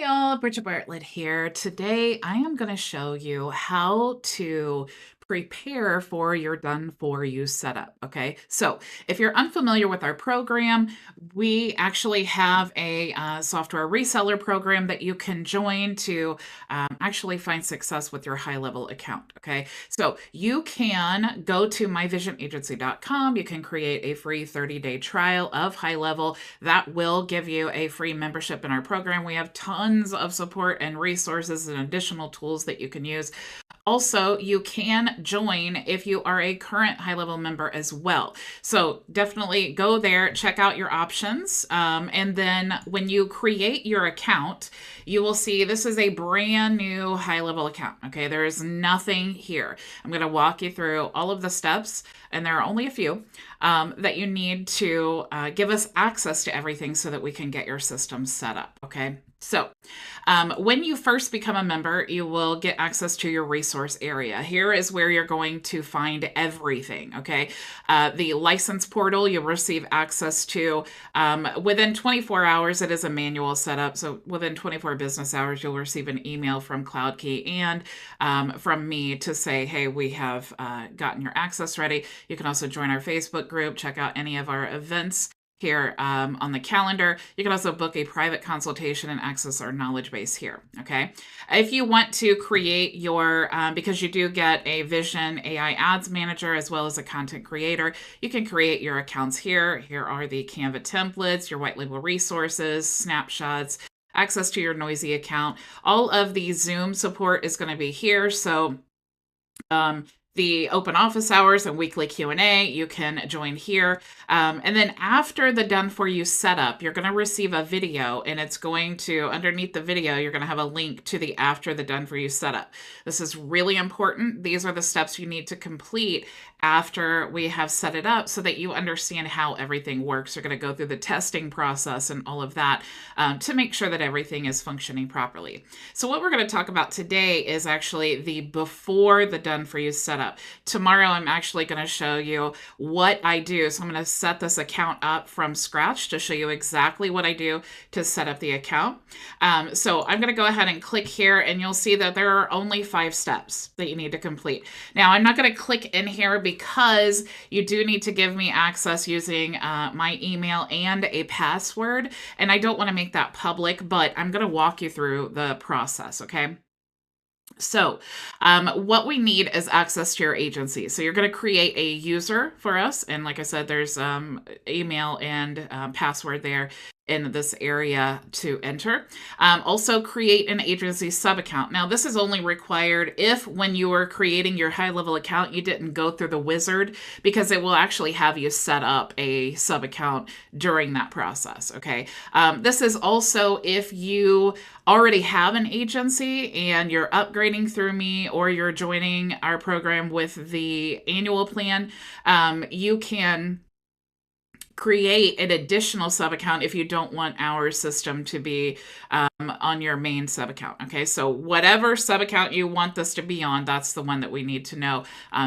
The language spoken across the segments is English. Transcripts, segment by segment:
y'all, Bridget Bartlett here. Today I am going to show you how to prepare for your done for you setup. Okay, so if you're unfamiliar with our program, we actually have a software reseller program that you can join to actually find success with your HighLevel account. Okay, so you can go to myvisionagency.com. You can create a free 30-day trial of HighLevel that will give you a free membership in our program. We have tons of support and resources and additional tools that you can use. Also, you can join if you are a current HighLevel member as well. So definitely go there, check out your options. And then when you create your account, you will see this is a brand new HighLevel account. Okay, there is nothing here. I'm going to walk you through all of the steps, and there are only a few that you need to give us access to everything so that we can get your system set up. Okay. So when you first become a member, you will get access to your resource area. Here is where you're going to find everything, okay? The license portal you'll receive access to within 24 hours. It is a manual setup, so within 24 business hours, you'll receive an email from Claude and from me to say, hey, we have gotten your access ready. You can also join our Facebook group, check out any of our events here on the calendar. You can also book a private consultation and access our knowledge base here, okay? If you want to create your, because you do get a Vision AI Ads Manager as well as a content creator, you can create your accounts here. Here are the Canva templates, your white label resources, snapshots, access to your Noisy account. All of the Zoom support is going to be here. So the open office hours and weekly Q&A, you can join here. And then after the done for you setup, you're going to receive a video, and it's going to, underneath the video, you're going to have a link to the after the done for you setup. This is really important. These are the steps you need to complete after we have set it up so that you understand how everything works. You're going to go through the testing process and all of that to make sure that everything is functioning properly. So what we're going to talk about today is actually the before the done for you setup. Tomorrow, I'm actually going to show you what I do. So I'm going to set this account up from scratch to show you exactly what I do to set up the account. So I'm going to go ahead and click here, and you'll see that there are only 5 steps that you need to complete. Now, I'm not going to click in here because you do need to give me access using my email and a password, and I don't want to make that public, but I'm going to walk you through the process, okay? So what we need is access to your agency. So you're going to create a user for us. And like I said, there's email and password there in this area to enter. Also create an agency sub account. Now this is only required if when you were creating your HighLevel account, you didn't go through the wizard, because it will actually have you set up a sub account during that process. Okay. This is also if you already have an agency and you're upgrading through me, or you're joining our program with the annual plan, you can create an additional sub account if you don't want our system to be on your main sub account. Okay, so whatever sub account you want this to be on, that's the one that we need to know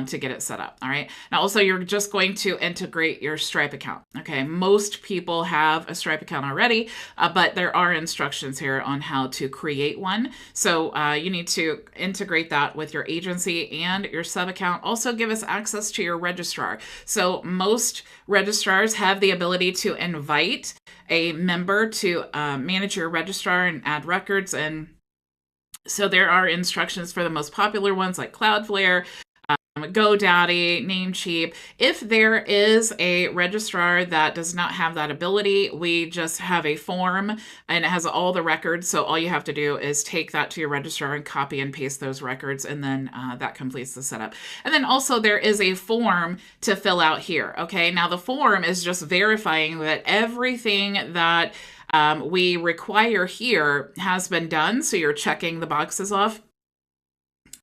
to get it set up. All right, now also you're just going to integrate your Stripe account. Okay, most people have a Stripe account already, but there are instructions here on how to create one. So you need to integrate that with your agency and your sub account. Also give us access to your registrar. So most registrars have the ability to invite a member to manage your registrar and add records. And so there are instructions for the most popular ones like Cloudflare, GoDaddy, Namecheap. If there is a registrar that does not have that ability, we just have a form and it has all the records. So all you have to do is take that to your registrar and copy and paste those records, and then that completes the setup. And then also there is a form to fill out here. Okay, now the form is just verifying that everything that we require here has been done. So you're checking the boxes off.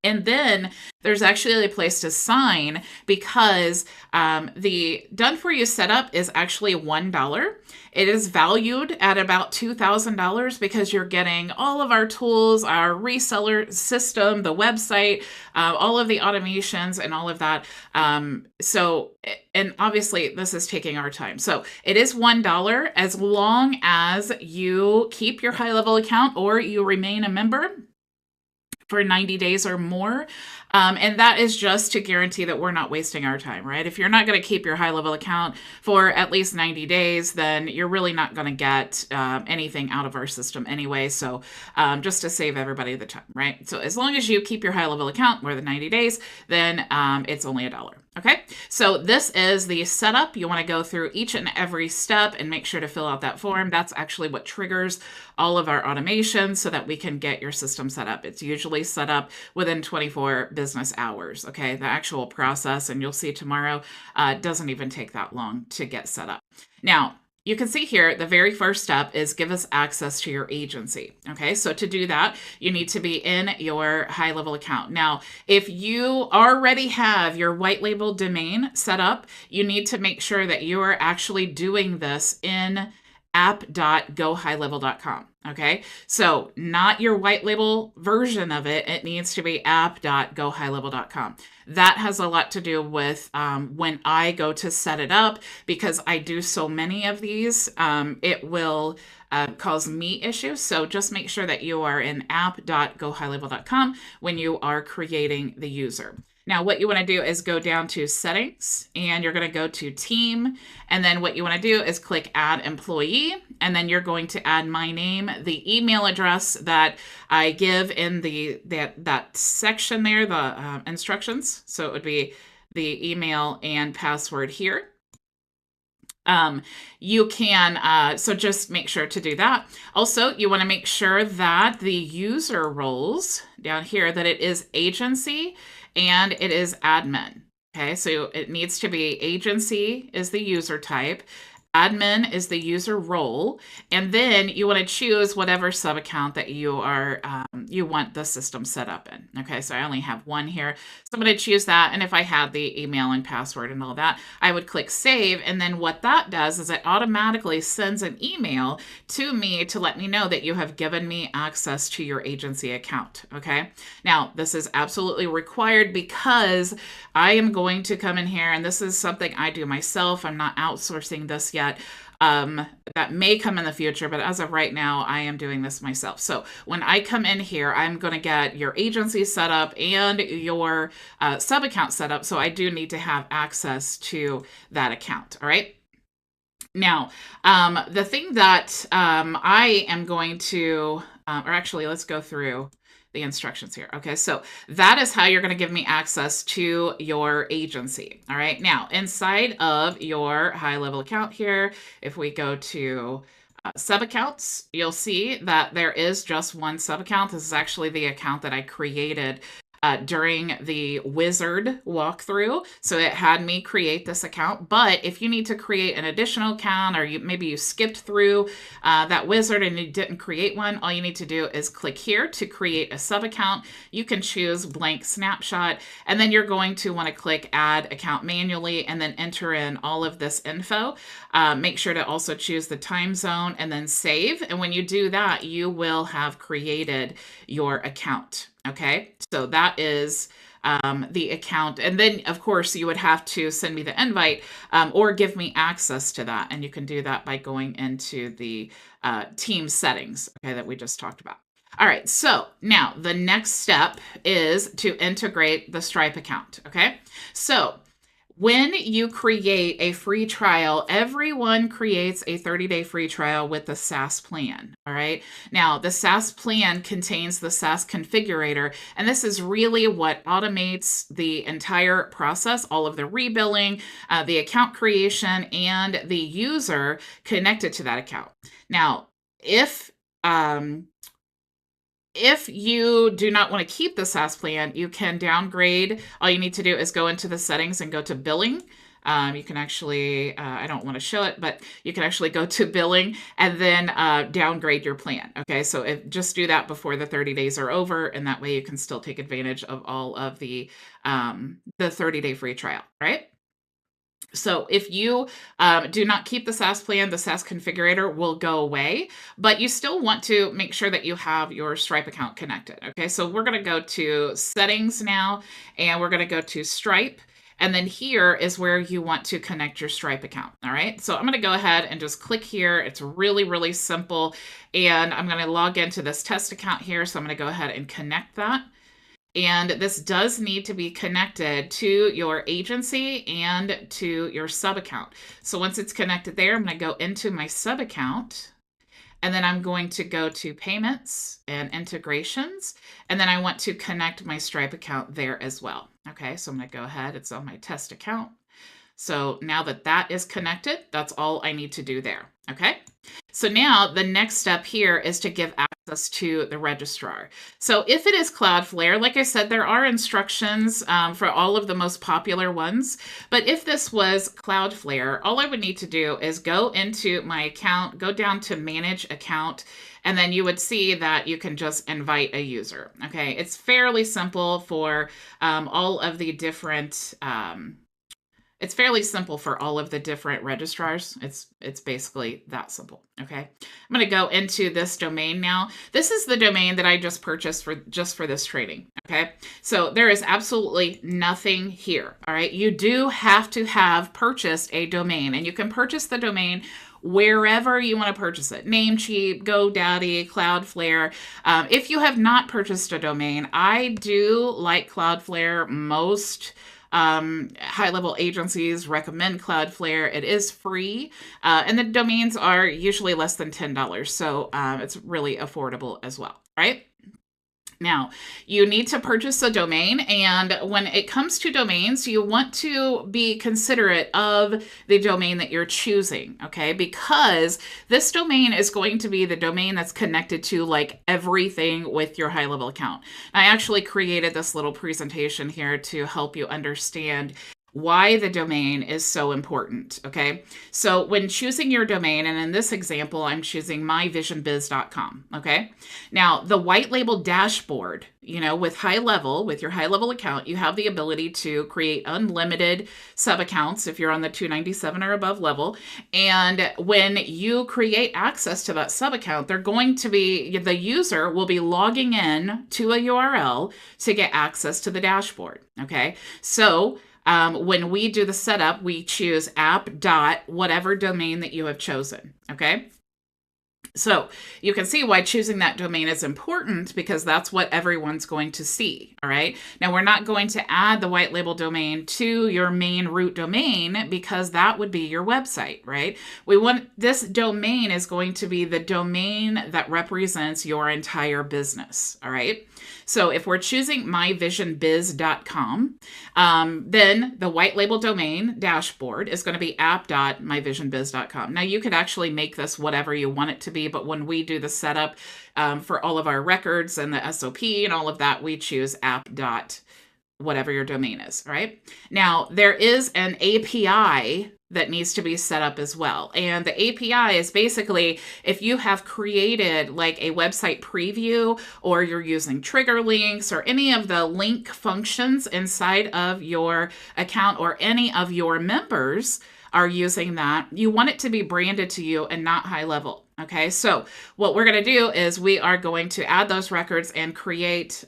And then there's actually a place to sign because the done for you setup is actually $1. It is valued at about $2,000 because you're getting all of our tools, our reseller system, the website, all of the automations and all of that. And obviously this is taking our time. So it is $1 as long as you keep your HighLevel account or you remain a member for 90 days or more. And that is just to guarantee that we're not wasting our time, right? If you're not going to keep your HighLevel account for at least 90 days, then you're really not going to get anything out of our system anyway. So just to save everybody the time, right? So as long as you keep your HighLevel account more than 90 days, then it's only $1. Okay, so this is the setup. You want to go through each and every step and make sure to fill out that form. That's actually what triggers all of our automations so that we can get your system set up. It's usually set up within 24 business hours. Okay, the actual process, and you'll see tomorrow, doesn't even take that long to get set up. Now, you can see here, the very first step is give us access to your agency. Okay, so to do that, you need to be in your HighLevel account. Now, if you already have your white label domain set up, you need to make sure that you are actually doing this in app.gohighlevel.com. Okay, so not your white label version of it. It needs to be app.gohighlevel.com. That has a lot to do with when I go to set it up, because I do so many of these, it will cause me issues. So just make sure that you are in app.gohighlevel.com when you are creating the user. Now, what you want to do is go down to settings and you're going to go to team. And then what you want to do is click add employee. And then you're going to add my name, the email address that I give in that section there, the instructions. So it would be the email and password here. You can, so just make sure to do that. Also, you want to make sure that the user roles down here, that it is agency and it is admin. Okay, so it needs to be agency is the user type. Admin is the user role, and then you want to choose whatever sub account that you are you want the system set up in. Okay, so I only have one here, so I'm going to choose that. And if I had the email and password and all that, I would click save, and then what that does is it automatically sends an email to me to let me know that you have given me access to your agency account. Okay, now this is absolutely required because I am going to come in here, and this is something I do myself. I'm not outsourcing this yet. That may come in the future, but as of right now, I am doing this myself. So when I come in here, I'm going to get your agency set up and your sub account set up. So I do need to have access to that account. All right. Now, the thing that I am going to, or actually, let's go through the instructions here. Okay, so that is how you're going to give me access to your agency. All right, now inside of your HighLevel account here, if we go to sub accounts, you'll see that there is just one sub account. This is actually the account that I created during the wizard walkthrough. So it had me create this account. But if you need to create an additional account, or maybe you skipped through that wizard and you didn't create one, all you need to do is click here to create a sub account. You can choose blank snapshot, and then you're going to want to click add account manually and then enter in all of this info. Make sure to also choose the time zone and then save. And when you do that, you will have created your account. Okay, so that is the account. And then, of course, you would have to send me the invite or give me access to that. And you can do that by going into the team settings, okay, that we just talked about. All right, so now the next step is to integrate the Stripe account, okay? So when you create a free trial, everyone creates a 30-day free trial with the SaaS plan, all right? Now, the SaaS plan contains the SaaS configurator, and this is really what automates the entire process, all of the rebilling, the account creation, and the user connected to that account. Now, if if you do not want to keep the SaaS plan, you can downgrade. All you need to do is go into the settings and go to billing. You can actually, I don't want to show it, but you can actually go to billing and then downgrade your plan. Okay, so just do that before the 30 days are over, and that way you can still take advantage of all of the 30-day free trial, right? So if you do not keep the SaaS plan, the SaaS configurator will go away, but you still want to make sure that you have your Stripe account connected. Okay, so we're going to go to settings now, and we're going to go to Stripe. And then here is where you want to connect your Stripe account. All right, so I'm going to go ahead and just click here. It's really, really simple. And I'm going to log into this test account here. So I'm going to go ahead and connect that. And this does need to be connected to your agency and to your sub account. So once it's connected there, I'm going to go into my sub account. And then I'm going to go to payments and integrations. And then I want to connect my Stripe account there as well. Okay, so I'm going to go ahead. It's on my test account. So now that that is connected, that's all I need to do there. Okay, so now the next step here is to give access to the registrar. So if it is Cloudflare, like I said, there are instructions for all of the most popular ones. But if this was Cloudflare, all I would need to do is go into my account, go down to manage account, and then you would see that you can just invite a user. Okay, it's fairly simple for all of the different it's fairly simple for all of the different registrars. It's basically that simple, okay? I'm going to go into this domain now. This is the domain that I just purchased for this training, okay? So there is absolutely nothing here, all right? You do have to have purchased a domain, and you can purchase the domain wherever you want to purchase it. Namecheap, GoDaddy, Cloudflare. If you have not purchased a domain, I do like Cloudflare. Most high-level agencies recommend Cloudflare. It is free, and the domains are usually less than $10, so it's really affordable as well, right? Now, you need to purchase a domain, and when it comes to domains, you want to be considerate of the domain that you're choosing, okay? Because this domain is going to be the domain that's connected to like everything with your HighLevel account. I actually created this little presentation here to help you understand why the domain is so important, okay? So when choosing your domain, and in this example, I'm choosing myvisionbiz.com, okay? Now, the white label dashboard, you know, with HighLevel, with your HighLevel account, you have the ability to create unlimited sub-accounts if you're on the 297 or above level. And when you create access to that sub-account, they're going to be, the user will be logging in to a URL to get access to the dashboard, okay? So when we do the setup, we choose app.whatever domain that you have chosen, okay? So you can see why choosing that domain is important, because that's what everyone's going to see, all right? Now, we're not going to add the white label domain to your main root domain, because that would be your website, right? This domain is going to be the domain that represents your entire business, all right? So if we're choosing myvisionbiz.com, then the white label domain dashboard is going to be app.myvisionbiz.com. Now, you could actually make this whatever you want it to be, but when we do the setup for all of our records and the SOP and all of that, we choose app.whatever your domain is, right? Now, there is an API that needs to be set up as well. And the API is basically if you have created like a website preview, or you're using trigger links or any of the link functions inside of your account, or any of your members are using that, you want it to be branded to you and not HighLevel. Okay, so what we're going to do is we are going to add those records and create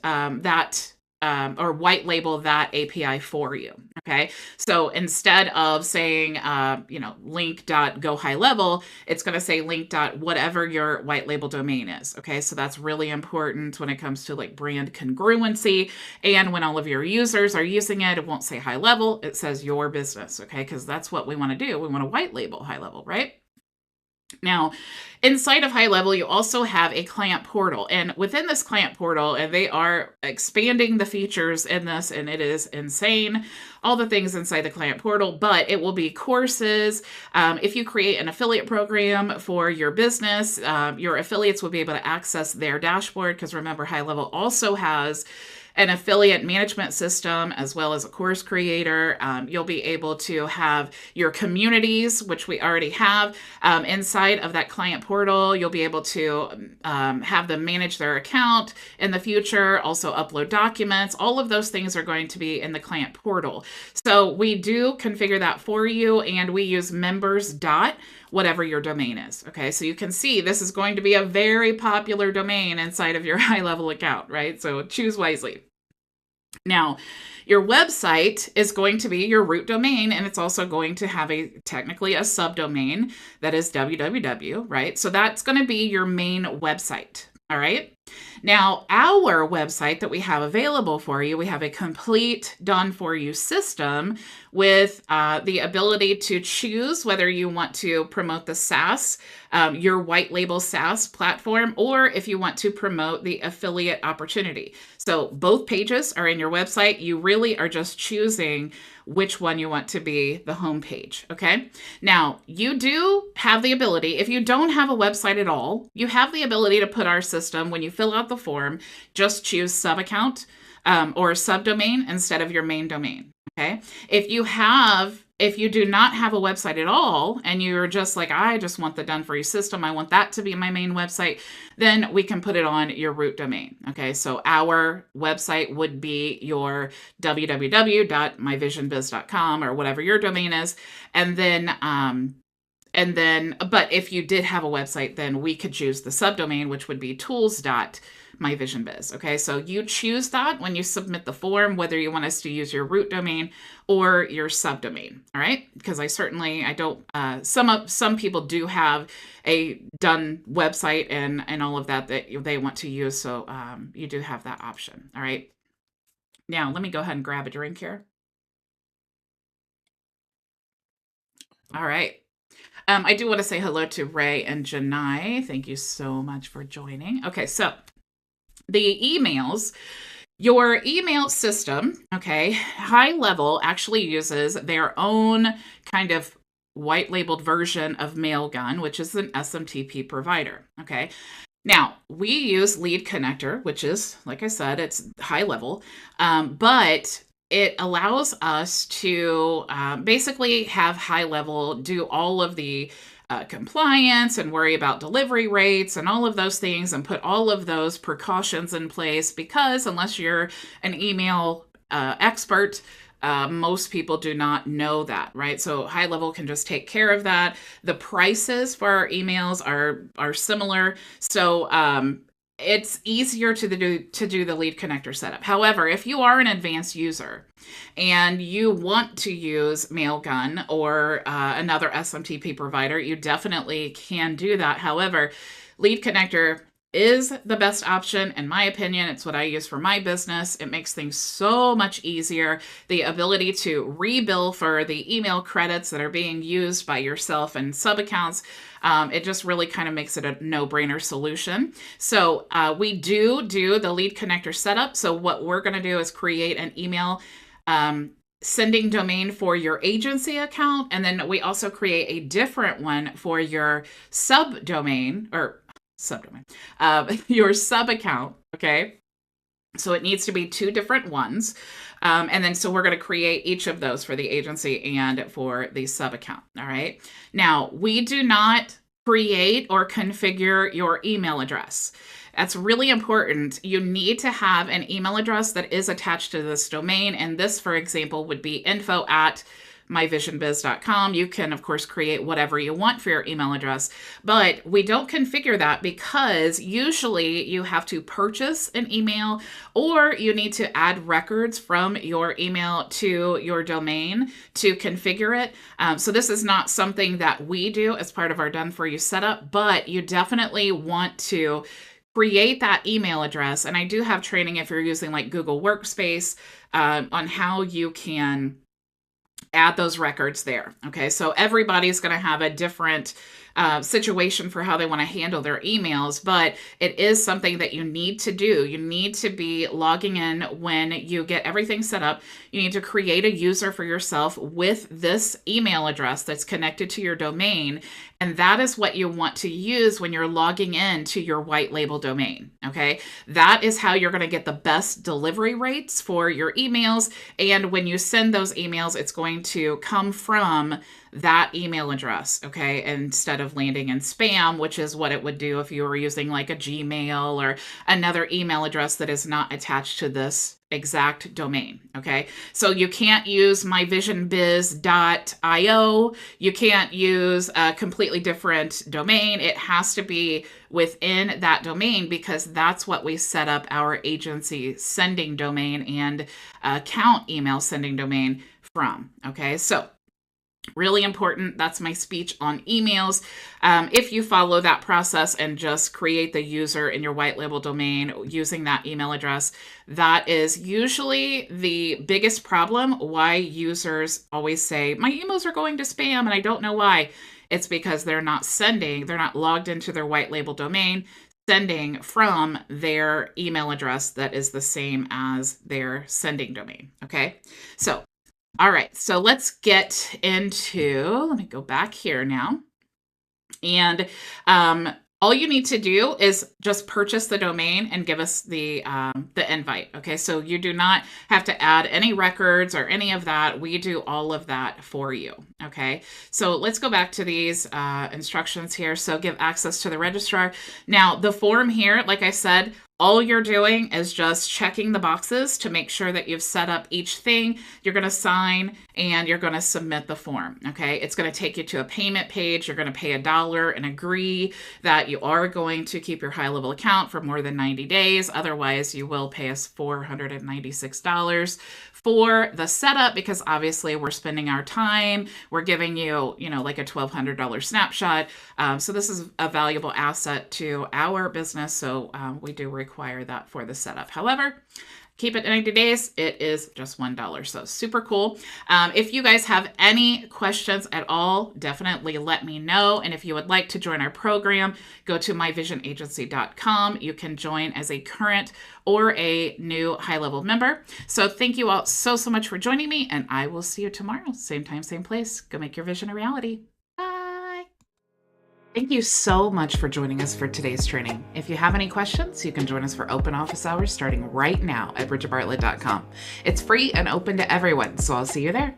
or white label that API for you. Okay, so instead of saying, link.goHighLevel, it's going to say link.whatever your white label domain is. Okay, so that's really important when it comes to like brand congruency. And when all of your users are using it, it won't say HighLevel, it says your business. Okay, because that's what we want to do. We want to white label HighLevel, right? Now, inside of HighLevel, you also have a client portal. And within this client portal, and they are expanding the features in this, and it is insane. all the things inside the client portal, but it will be courses. If you create an affiliate program for your business, your affiliates will be able to access their dashboard, because remember, HighLevel also has an affiliate management system as well as a course creator. You'll be able to have your communities, which we already have, inside of that client portal. You'll be able to have them manage their account in the future, also upload documents. All of those things are going to be in the client portal. So we do configure that for you, and we use members dot whatever your domain is. Okay, so you can see this is going to be a very popular domain inside of your HighLevel account, right? So choose wisely. Now, your website is going to be your root domain, and it's also going to have technically a subdomain that is www, right? So that's going to be your main website. All right. Now, our website that we have available for you, we have a complete done for you system with the ability to choose whether you want to promote the SaaS, your white label SaaS platform, or if you want to promote the affiliate opportunity. So both pages are in your website. You really are just choosing which one you want to be the home page. Okay. Now, you do have the ability, if you don't have a website at all, you have the ability to put our system, when you fill out the form, just choose sub account or subdomain instead of your main domain. Okay. If you do not have a website at all, and you're just like, I just want the done for you system, I want that to be my main website, then we can put it on your root domain. Okay, so our website would be your www.myvisionbiz.com or whatever your domain is. And then, but if you did have a website, then we could choose the subdomain, which would be tools.myvisionbiz. Okay, so you choose that when you submit the form, whether you want us to use your root domain or your subdomain. All right, because I don't. Some people do have a done website and all of that they want to use, so you do have that option. All right. Now let me go ahead and grab a drink here. All right. I do want to say hello to Ray and Janai. Thank you so much for joining. Okay, so the emails, your email system, okay, HighLevel actually uses their own kind of white labeled version of Mailgun, which is an SMTP provider. Okay. Now, we use Lead Connector, which is, like I said, it's HighLevel, but it allows us to basically have HighLevel do all of the compliance and worry about delivery rates and all of those things and put all of those precautions in place, because unless you're an email expert, most people do not know that, right? So HighLevel can just take care of that. The prices for our emails are similar. So it's easier to do the Lead Connector setup. However, if you are an advanced user and you want to use Mailgun or another SMTP provider, you definitely can do that. However, Lead Connector is the best option, in my opinion. It's what I use for my business. It makes things so much easier. The ability to rebill for the email credits that are being used by yourself and sub accounts, it just really kind of makes it a no-brainer solution. So we do the Lead Connector setup. So what we're going to do is create an email sending domain for your agency account, and then we also create a different one for your subdomain, your sub account. Okay, so it needs to be two different ones, and then so we're going to create each of those for the agency and for the sub account. All right, now we do not create or configure your email address. That's really important. You need to have an email address that is attached to this domain, and this, for example, would be info@myvisionbiz.com. You can, of course, create whatever you want for your email address, but we don't configure that because usually you have to purchase an email or you need to add records from your email to your domain to configure it. So this is not something that we do as part of our done for you setup, but you definitely want to create that email address. And I do have training if you're using like Google Workspace on how you can add those records there. Okay, so everybody's going to have a different situation for how they want to handle their emails, but it is something that you need to do. You need to be logging in when you get everything set up. You need to create a user for yourself with this email address that's connected to your domain. And that is what you want to use when you're logging in to your white label domain. Okay. That is how you're going to get the best delivery rates for your emails. And when you send those emails, it's going to come from that email address, okay, instead of landing in spam, which is what it would do if you were using like a Gmail or another email address that is not attached to this exact domain, okay? So you can't use myvisionbiz.io. You can't use a completely different domain. It has to be within that domain because that's what we set up our agency sending domain and account email sending domain from, okay? So really important. That's my speech on emails. If you follow that process and just create the user in your white label domain using that email address, that is usually the biggest problem why users always say, my emails are going to spam and I don't know why. It's because they're not logged into their white label domain, sending from their email address that is the same as their sending domain. Okay. So all right, so let's get into, let me go back here now. And all you need to do is just purchase the domain and give us the invite. Okay, so you do not have to add any records or any of that. We do all of that for you. Okay, so let's go back to these instructions here. So give access to the registrar. Now the form here, like I said, all you're doing is just checking the boxes to make sure that you've set up each thing. You're going to sign and you're going to submit the form. Okay. It's going to take you to a payment page. You're going to pay $1 and agree that you are going to keep your HighLevel account for more than 90 days. Otherwise, you will pay us $496 for the setup because obviously we're spending our time. We're giving you, like a $1,200 snapshot. So this is a valuable asset to our business. So we do require that for the setup. However, keep it 90 days. It is just $1. So super cool. If you guys have any questions at all, definitely let me know. And if you would like to join our program, go to myvisionagency.com. You can join as a current or a new HighLevel member. So thank you all so much for joining me, and I will see you tomorrow. Same time, same place. Go make your vision a reality. Bye. Thank you so much for joining us for today's training. If you have any questions, you can join us for open office hours starting right now at bridgetbartlett.com. It's free and open to everyone, so I'll see you there.